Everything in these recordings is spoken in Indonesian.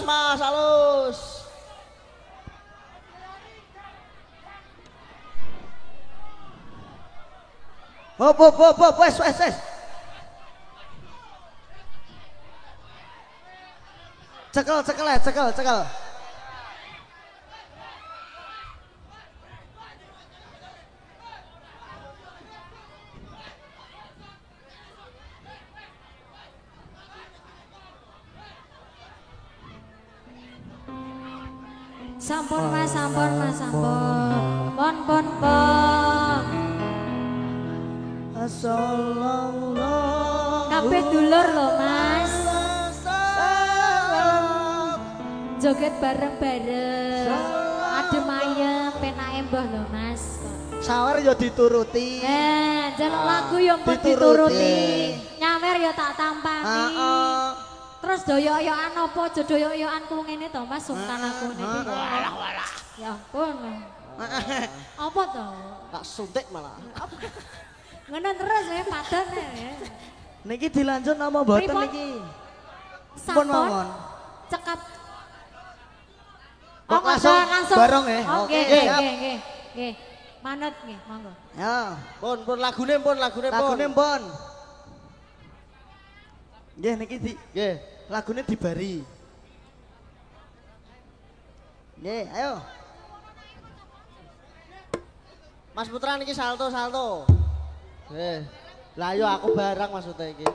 Mas, halus. Hop, wes. Cekel. Sampun mas, pon. Sallallahu Kabeh dulur lho mas, joget bareng-bareng, adem ayem, penake mbah lho mas. sawer ya dituruti. Jaluk lagu ya pun dituruti, nyawer ya tak tampani. Terus doyok-doyokan apa aja doyok-doyokan ku ngene to mas, sungkan aku niki. Walah. Ya ampun. Apa to? Tak suntik malah. Ngono terus ya padan ya. Niki dilanjut nama mboten Pripun? niki. Sampun mawon. cekap. Kok langsung bareng ya? Oke, nggih. Manut nggih, monggo. Ya, pun lagune pun. Nggih niki nggih, lagune dibari. Nggih, ayo. Mas Putra niki salto. Lah yo aku barang maksudnya iki.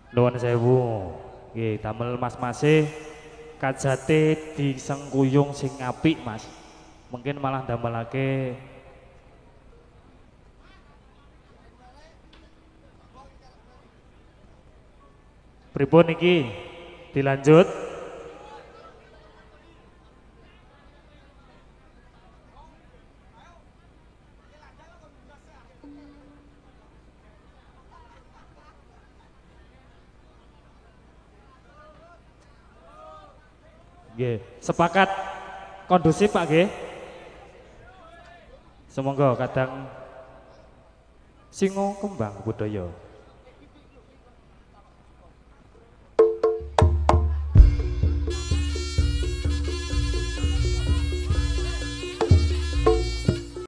Nuwun sewu. Nggih, damel mas-mase kajate disengkuyung sing apik, Mas. Mungkin malah damelake pripun iki? Dilanjut. Nggih, sepakat kondusif Pak nggih. Semoga kadang singo kembang budaya.